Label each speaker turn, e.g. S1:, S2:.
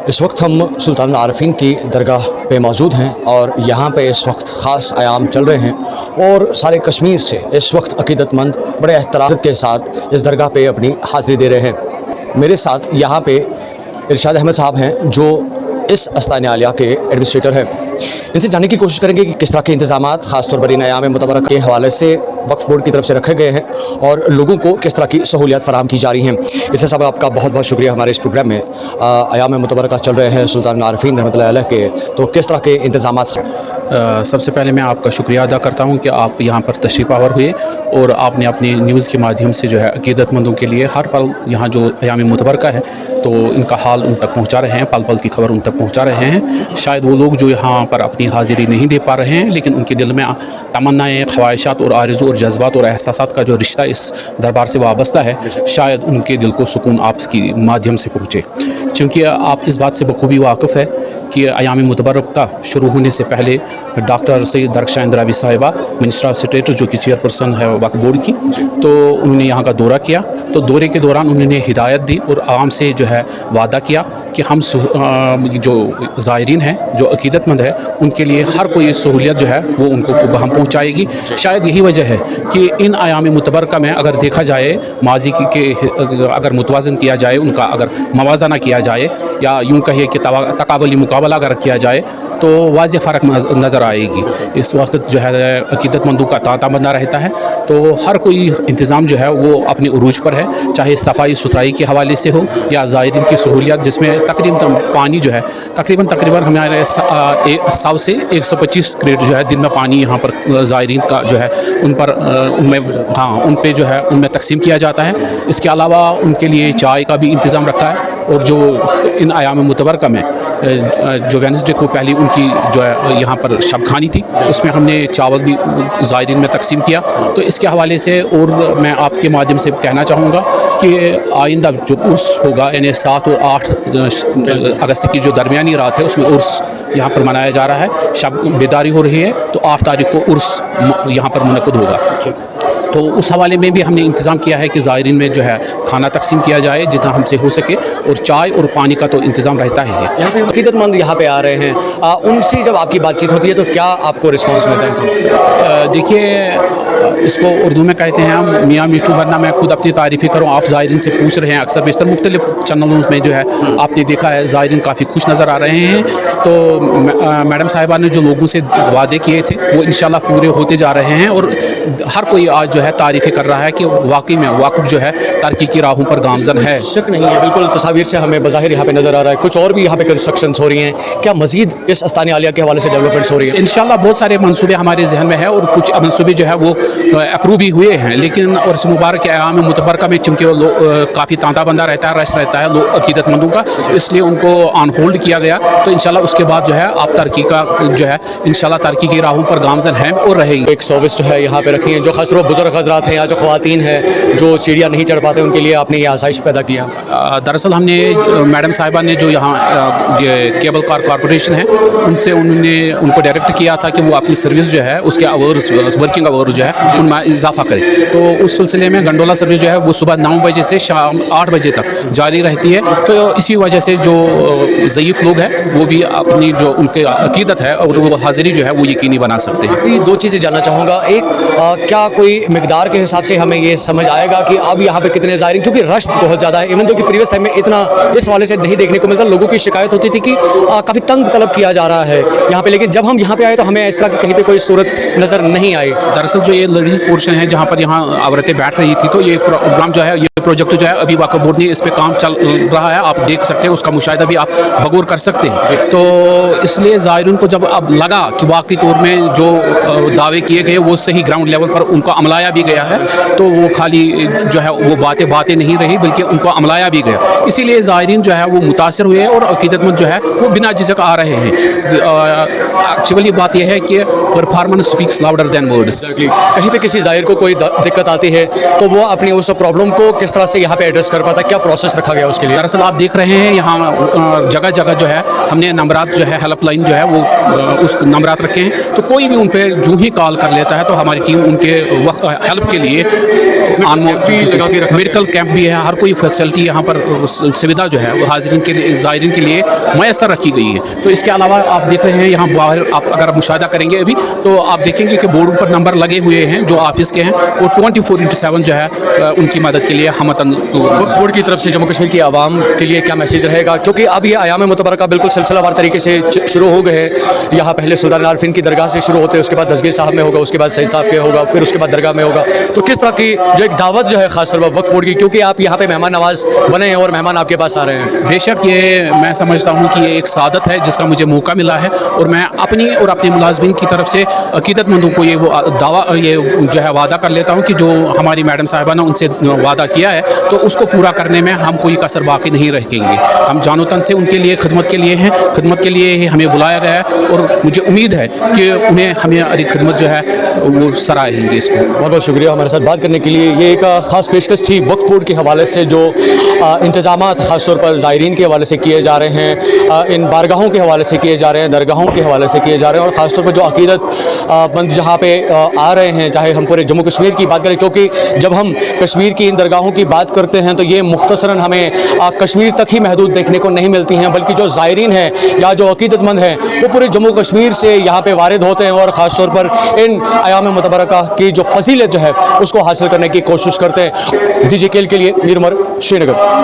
S1: اس وقت ہم سلطان العارفین کی درگاہ پہ موجود ہیں اور یہاں پہ اس وقت خاص ایام چل رہے ہیں اور سارے کشمیر سے اس وقت عقیدت مند بڑے احترام کے ساتھ اس درگاہ پہ اپنی حاضری دے رہے ہیں۔ میرے ساتھ یہاں پہ ارشاد احمد صاحب ہیں جو اس استانیہ عالیہ کے ایڈمنسٹریٹر ہیں۔ ان سے جاننے کی کوشش کریں گے کہ کس طرح کے انتظامات خاص طور پر ان ایام متبرکہ کے حوالے سے وقف بورڈ کی طرف سے رکھے گئے ہیں اور لوگوں کو کس طرح کی سہولیات فراہم کی جا رہی ہیں۔ ارشاد صاحب آپ کا بہت بہت شکریہ ہمارے اس پروگرام میں۔ ایام متبرکہ چل رہے ہیں سلطان العارفین رحمۃ اللہ علیہ کے، تو کس طرح کے انتظامات؟
S2: سب سے پہلے میں آپ کا شکریہ ادا کرتا ہوں کہ آپ یہاں پر تشریف آور ہوئے اور آپ نے اپنی نیوز کے مادھیم سے جو ہے عقیدت مندوں کے لیے ہر پل یہاں جو ایام متبرکہ ہے تو ان کا حال ان تک پہنچا رہے ہیں، پل پل کی خبر ان تک پہنچا رہے ہیں۔ شاید وہ لوگ جو یہاں پر اپنی حاضری نہیں دے پا رہے ہیں لیکن ان کے دل میں تمنائیں، خواہشات اور آرزو اور جذبات اور احساسات کا جو رشتہ اس دربار سے وابستہ ہے، شاید ان کے دل کو سکون آپ کی مادھیم سے پہنچے، چونکہ آپ اس بات سے بخوبی واقف ہے کہ ایام متبرکہ شروع ہونے سے پہلے ڈاکٹر سید درخشاں اندرابی صاحبہ منسٹر آف اسٹیٹ جو کہ چیئرپرسن ہے وقف بورڈ کی، تو انہوں نے یہاں کا دورہ کیا۔ تو دورے کے دوران انہوں نے ہدایت دی اور عوام سے جو ہے وعدہ کیا کہ ہم جو زائرین ہیں، جو عقیدت مند ہے، ان کے لیے ہر کوئی سہولیت جو ہے وہ ان کو ہم پہنچائے گی۔ شاید یہی وجہ ہے کہ ان ایام متبرکہ میں اگر دیکھا جائے ماضی کے اگر متوازن کیا جائے، ان کا اگر موازنہ کیا جائے یا یوں کہیے کہ تقابلی مقابلہ اگر کیا جائے تو واضح فرق نظر آئے گی۔ اس وقت جو ہے عقیدت مندوں کا تانتا بنا رہتا ہے، تو ہر کوئی انتظام جو ہے وہ اپنے عروج پر ہے، چاہے صفائی ستھرائی کے حوالے سے ہو یا زائرین کی سہولیات، جس میں تقریباً پانی جو ہے تقریباً ہمارے 100 سے 125 کریٹ جو ہے دن میں پانی یہاں پر زائرین کا جو ہے ان پہ جو ہے ان میں تقسیم کیا جاتا ہے۔ اس کے علاوہ ان کے لیے چائے کا بھی انتظام رکھا ہے، اور جو ان ایام متبرکہ میں جو وینسڈے کو پہلی ان کی جو ہے یہاں پر شب خانی تھی، اس میں ہم نے چاول بھی زائرین میں تقسیم کیا۔ تو اس کے حوالے سے اور میں آپ کے مادھیم سے کہنا چاہوں گا کہ آئندہ جو عرس ہوگا، یعنی 7 اور 8 اگست کی جو درمیانی رات ہے، اس میں عرس یہاں پر منایا جا رہا ہے، شب بیداری ہو رہی ہے، تو 8 تاریخ کو عرس یہاں پر منعقد ہوگا۔ تو اس حوالے میں بھی ہم نے انتظام کیا ہے کہ زائرین میں جو ہے کھانا تقسیم کیا جائے جتنا ہم سے ہو سکے، اور چائے اور پانی کا تو انتظام رہتا ہی ہے۔
S1: یہاں پہ عقیدت مند یہاں پہ آ رہے ہیں، ان سے جب آپ کی بات چیت ہوتی ہے تو کیا آپ کو رسپانس ملتا ہے؟
S2: دیکھیے، اس کو اردو میں کہتے ہیں ہم میاں میٹھو، ورنہ میں خود اپنی تعریفی کروں، آپ زائرین سے پوچھ رہے ہیں اکثر بیشتر مختلف چینلوں میں جو ہے آپ نے دیکھا ہے زائرین کافی خوش نظر آ رہے ہیں۔ تو میڈم صاحبہ نے جو لوگوں سے وعدے کیے تھے وہ انشاءاللہ پورے ہوتے جا رہے ہیں، اور ہر کوئی آج جو जो है तारीफ़ें कर रहा है कि वाकई में वाक़फ जो है तरक्की की राहों पर गामज़न है।
S1: शक नहीं है, बिल्कुल तस्वीर से हमें बज़ाहिर यहाँ पे नज़र आ रहा है। कुछ और भी यहाँ पे कंस्ट्रक्शंस हो रही हैं, क्या मज़ीद इस अस्ताने आलिया के हवाले से डेवलपमेंट्स हो रही है?
S2: इंशाल्लाह बहुत सारे मंसूबे हमारे जहन में है और कुछ मंसूबे जो है वो अप्रूव भी हुए हैं, लेकिन उर्स मुबारक के अयाम मुतबरका में चूँकि काफ़ी तांता बंदा रहता है, रश रहता है अकीदतमंदों का, इसलिए उनको ऑन होल्ड किया गया। तो इंशाल्लाह उसके बाद जो है आप तरक्की का जो है इंशाल्लाह तरक्की की राहों पर गामज़न हैं और रहेंगे।
S1: एक सर्विस जो है यहाँ पे रखी है, जो खसरो बुजुर्ग हजरात हैं या जो ख़वातीन हैं जो सीढ़ियाँ नहीं चढ़ पाते, उनके लिए आपने ये आसाइश पैदा किया।
S2: दरअसल हमने मैडम साहिबा ने जो यहाँ केबल कार कॉरपोरेशन है उनसे उनको डायरेक्ट किया था कि वो अपनी सर्विस जो है उसके आवर्स वर्किंग आवर्स जो है उनमें इजाफा करें। तो उस सिलसिले में गंडोला सर्विस जो है वो सुबह 9 बजे से शाम 8 बजे तक जारी रहती है। तो इसी वजह से जो ज़ईफ़ लोग हैं वो भी अपनी जो उनकी अकीदत है और वो हाज़िरी जो है वो यकीनी बना सकते हैं।
S1: ये दो चीज़ें जानना चाहूँगा। एक, क्या कोई मिकदार के हिसाब से हमें ये समझ आएगा कि अब यहाँ पे कितने ज़ायरीन, क्योंकि रश बहुत ज़्यादा है, इवन तो कि प्रीवियस टाइम में इतना इस वाले से नहीं देखने को मिलता। लोगों की शिकायत होती थी कि काफ़ी तंग तलब किया जा रहा है यहाँ पे, लेकिन जब हम यहाँ पे आए तो हमें इस तरह की कहीं पे कोई सूरत नज़र नहीं आई।
S2: दरअसल जो ये लेडीज़ पोर्शन है जहाँ पर यहाँ औरतें बैठ रही थी, तो ये प्रोग्राम जो है ये प्रोजेक्ट जो है अभी वक्फ बोर्ड ने इस पे काम चल रहा है, आप देख सकते हैं, उसका मुशाहिदा भी आप बगौर कर सकते हैं। तो इसलिए ज़ायरीन को जब अब लगा कि वाकई तौर में जो दावे किए गए वो सही ग्राउंड लेवल पर उनको अमलाया भी गया है, तो वो खाली जो है वो बातें नहीं रही बल्कि उनको अमलाया भी गया। इसीलिए ज़ायरीन जो है वो मुतासर हुए और अकीदतमंद जो है वो बिना झिझक आ रहे हैं। एक्चुअली बात यह है कि performance speaks louder than words.
S1: कहीं पे किसी ज़ाहिर को कोई दिक्कत आती है तो वो अपनी उस प्रॉब्लम को किस तरह से यहाँ पे एड्रेस कर पाता है, क्या प्रोसेस रखा गया उसके लिए?
S2: दरअसल आप देख रहे हैं यहाँ जगह जगह जो है हमने नंबरात जो है हेल्पलाइन जो है वो उस नंबरात रखे हैं, तो कोई भी उन पर जो ही कॉल कर लेता है तो हमारी टीम उनके हेल्प के लिए मेडिकल कैंप भी है, हर कोई फैसिलिटी यहाँ पर सुविधा जो है वो हाज़रीन के लिए ज़ायरीन के लिए मैसर रखी गई है। तो इसके अलावा आप देख रहे हैं यहाँ बाहर आप अगर मुशाहिदा करेंगे अभी तो आप देखेंगे कि बोर्ड पर नंबर लगे हुए हैं जो ऑफिस के हैं, वो 24/7 जो है उनकी मदद के लिए हमतन।
S1: वक्फ बोर्ड की तरफ से जम्मू कश्मीर की आवाम के लिए क्या मैसेज रहेगा, क्योंकि अब ये अयाम मुतबरका बिल्कुल सिलसिलावार तरीके से शुरू हो गए हैं। यहाँ पहले सुल्तान आरफीन की दरगाह से शुरू होते हैं, उसके बाद दसगीर साहब में होगा, उसके बाद सईद साहब के होगा, फिर उसके बाद दरगाह में होगा। तो किस तरह की जो एक दावत जो है खासतौर पर वक्फ बोर्ड की, क्योंकि आप यहाँ पे मेहमान नवाज बने हैं और मेहमान आपके पास आ रहे हैं।
S2: बेशक ये मैं समझता हूँ कि ये एक सादत है जिसका मुझे मौका मिला है और मैं अपनी और अपने मुलाजमीन की तरफ से अकीदतमंदों को ये वो दावा ये जो है वादा कर लेता हूँ कि जो हमारी मैडम साहिबा ने उनसे वादा किया है तो उसको पूरा करने में हम कोई कसर बाकी नहीं रखेंगे। हम जानो तन से उनके लिए खिदमत के लिए हैं, खिदमत के लिए ही हमें बुलाया गया है और मुझे उम्मीद है कि उन्हें हमें अधिक खिदमत जो है वो सराहेंगे। इसको
S1: बहुत बहुत शुक्रिया हमारे साथ बात करने के लिए। ये एक ख़ास पेशकश थी वक्फ बोर्ड के हवाले से जो इंतज़ामात ख़ासतौर पर ज़ायरीन के हवाले से किए जा रहे हैं, इन बारगाहों के हवाले से किए जा रहे हैं, दरगाहों के हवाले से किए जा रहे हैं, और ख़ासतौर पर जो अकीदतमंद जहाँ पे आ रहे हैं, चाहे हम पूरे जम्मू कश्मीर की बात करें, क्योंकि जब हम कश्मीर की इन दरगाहों की बात करते हैं तो ये मुख्तसरन हमें कश्मीर तक ही महदूद देखने को नहीं मिलती हैं, बल्कि जो ज़ायरीन हैं या जो अकीदतमंद हैं वो पूरे जम्मू कश्मीर से यहाँ पे वारिद होते हैं और ख़ास तौर पर इन अयाम मुतबरका की जो फजीलत जो है उसको हासिल करने की कोशिश करते हैं। जी के लिए मीर उमर, श्रीनगर।